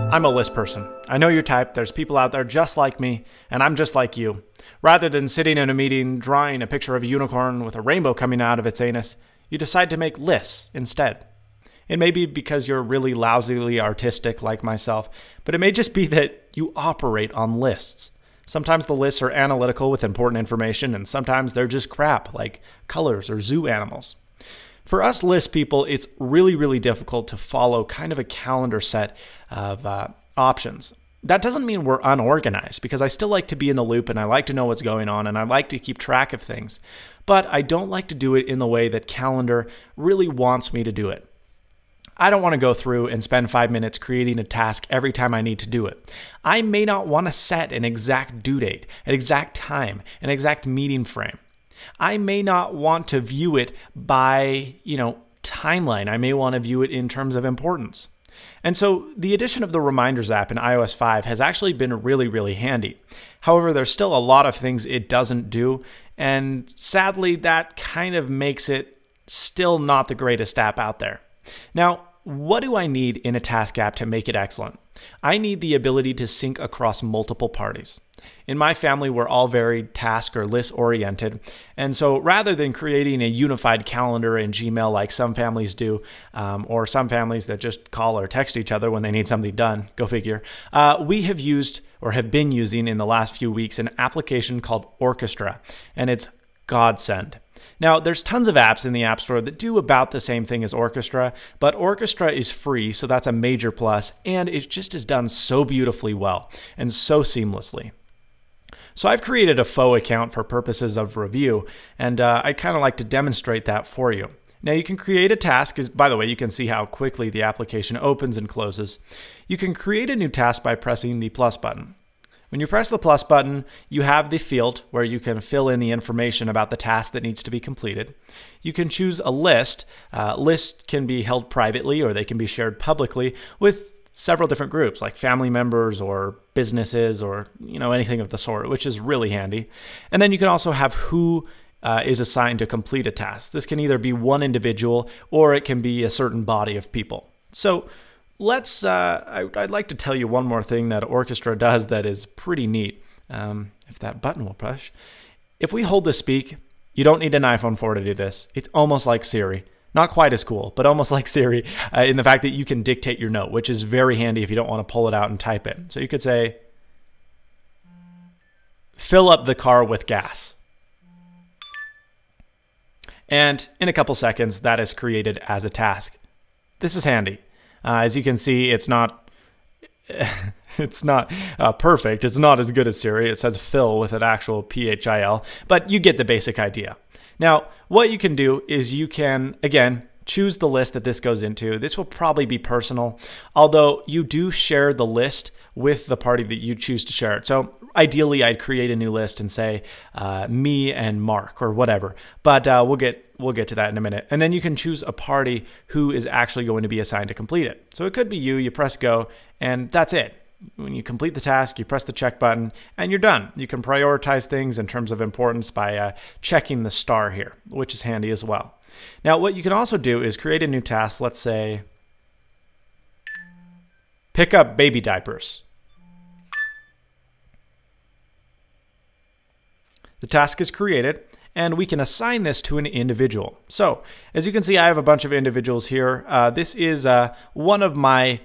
I'm a list person. I know your type. There's people out there just like me, and I'm just like you. Rather than sitting in a meeting drawing a picture of a unicorn with a rainbow coming out of its anus, you decide to make lists instead. It may be because you're really lousily artistic like myself, but it may just be that you operate on lists. Sometimes the lists are analytical with important information, and sometimes they're just crap, like colors or zoo animals. For us list people, it's really difficult to follow kind of a calendar set of options. That doesn't mean we're unorganized, because I still like to be in the loop and I like to know what's going on and I like to keep track of things. But I don't like to do it in the way that calendar really wants me to do it. I don't want to go through and spend 5 minutes creating a task every time I need to do it. I may not want to set an exact due date, an exact time, an exact meeting frame. I may not want to view it by, timeline. I may want to view it in terms of importance. And so the addition of the Reminders app in iOS 5 has actually been really handy. However, there's still a lot of things it doesn't do, and sadly that kind of makes it still not the greatest app out there. Now, what do I need in a task app to make it excellent? I need the ability to sync across multiple parties. In my family, we're all very task or list oriented. And so rather than creating a unified calendar in Gmail like some families do, or some families that just call or text each other when they need something done, go figure, we have used or have been using in the last few weeks an application called Orchestra, and it's godsend. Now, there's tons of apps in the App Store that do about the same thing as Orchestra, but Orchestra is free, so that's a major plus, and it just is done so beautifully well and so seamlessly. So I've created a faux account for purposes of review, and I kind of like to demonstrate that for you. Now you can create a task, by the way, you can see how quickly the application opens and closes. You can create a new task by pressing the plus button. When you press the plus button, you have the field where you can fill in the information about the task that needs to be completed. You can choose a list. Lists can be held privately or they can be shared publicly with several different groups like family members or businesses or anything of the sort, which is really handy. And then you can also have who is assigned to complete a task. This can either be one individual or it can be a certain body of people. So I'd like to tell you one more thing that Orchestra does that is pretty neat. If that button will push. If we hold to speak, you don't need an iPhone 4 to do this. It's almost like Siri. Not quite as cool, but almost like Siri in the fact that you can dictate your note, which is very handy if you don't want to pull it out and type it. So you could say, fill up the car with gas. And in a couple seconds, that is created as a task. This is handy. As you can see, it's not perfect. It's not as good as Siri. It says fill with an actual PHIL, but you get the basic idea. Now, what you can do is you can, again, choose the list that this goes into. This will probably be personal, although you do share the list with the party that you choose to share it. So ideally, I'd create a new list and say me and Mark or whatever, but we'll get to that in a minute. And then you can choose a party who is actually going to be assigned to complete it. So it could be you press go, and that's it. When you complete the task, you press the check button, and you're done. You can prioritize things in terms of importance by checking the star here, which is handy as well. Now, what you can also do is create a new task. Let's say, pick up baby diapers. The task is created, and we can assign this to an individual. So, as you can see, I have a bunch of individuals here. This is one of my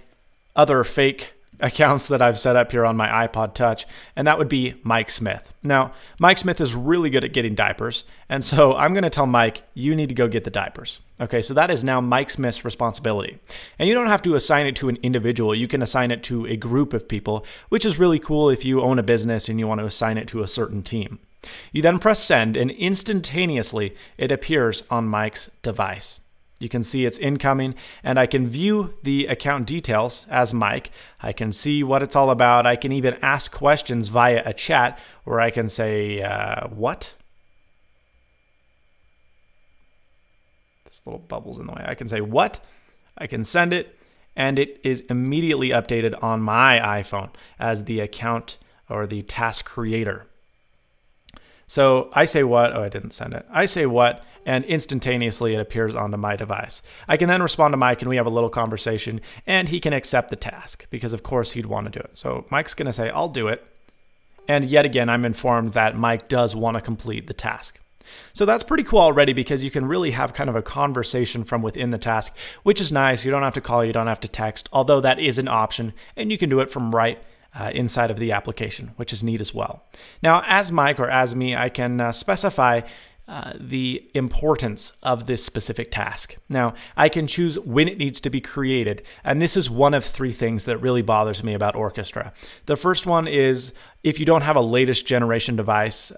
other fake accounts that I've set up here on my iPod Touch, and that would be Mike Smith. Now, Mike Smith is really good at getting diapers, and so I'm going to tell Mike, you need to go get the diapers. Okay, so that is now Mike Smith's responsibility. And you don't have to assign it to an individual. You can assign it to a group of people, which is really cool if you own a business and you want to assign it to a certain team. You then press send, and instantaneously it appears on Mike's device. You can see it's incoming, and I can view the account details as Mike. I can see what it's all about. I can even ask questions via a chat where I can say, what? This little bubble's in the way. I can say, what? I can send it, and it is immediately updated on my iPhone as the account or the task creator. So I say what, oh, I didn't send it. I say what, and instantaneously it appears onto my device. I can then respond to Mike and we have a little conversation, and he can accept the task because of course he'd want to do it. So Mike's going to say, I'll do it. And yet again, I'm informed that Mike does want to complete the task. So that's pretty cool already because you can really have kind of a conversation from within the task, which is nice. You don't have to call, you don't have to text, although that is an option, and you can do it from right inside of the application, which is neat as well. Now, as Mike or as me, I can specify the importance of this specific task. Now, I can choose when it needs to be created, and this is one of three things that really bothers me about Orchestra. The first one is if you don't have a latest generation device,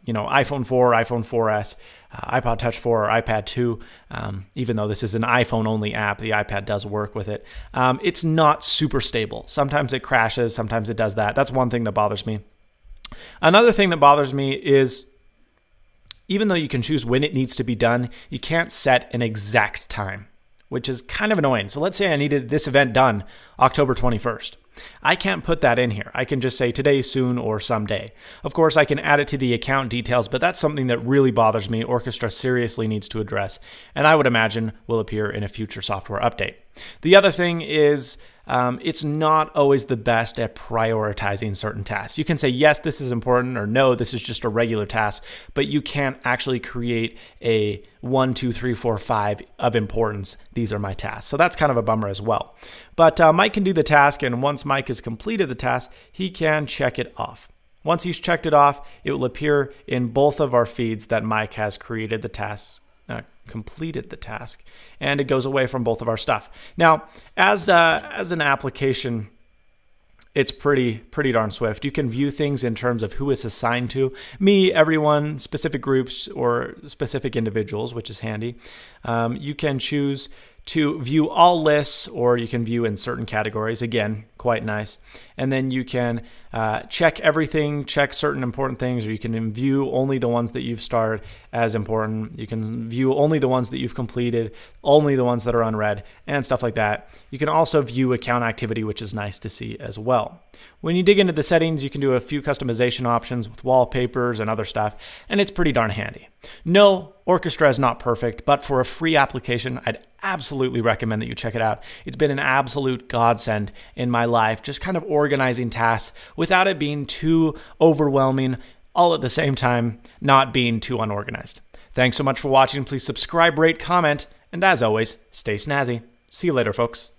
iPhone 4, iPhone 4S, iPod Touch 4, or iPad 2, even though this is an iPhone-only app, the iPad does work with it. It's not super stable. Sometimes it crashes, sometimes it does that. That's one thing that bothers me. Another thing that bothers me is even though you can choose when it needs to be done, you can't set an exact time, which is kind of annoying. So let's say I needed this event done October 21st. I can't put that in here. I can just say today, soon, or someday. Of course, I can add it to the account details, but that's something that really bothers me. Orchestra seriously needs to address, and I would imagine will appear in a future software update. The other thing is it's not always the best at prioritizing certain tasks. You can say, yes, this is important, or no, this is just a regular task, but you can't actually create a 1, 2, 3, 4, 5 of importance. These are my tasks. So that's kind of a bummer as well. But Mike can do the task, and once Mike has completed the task, he can check it off. Once he's checked it off, it will appear in both of our feeds that Mike has created the task, completed the task, and it goes away from both of our stuff. Now, as an application, it's pretty darn swift. You can view things in terms of who is assigned to. Me, everyone, specific groups, or specific individuals, which is handy. You can choose to view all lists, or you can view in certain categories. Again, quite nice. And then you can check everything, check certain important things, or you can view only the ones that you've starred as important. You can view only the ones that you've completed, only the ones that are unread, and stuff like that. You can also view account activity, which is nice to see as well. When you dig into the settings, you can do a few customization options with wallpapers and other stuff, and it's pretty darn handy. No, Orchestra is not perfect, but for a free application, I'd absolutely recommend that you check it out. It's been an absolute godsend in my life, just kind of organizing tasks without it being too overwhelming, all at the same time not being too unorganized. Thanks so much for watching. Please subscribe, rate, comment, and as always, stay snazzy. See you later, folks.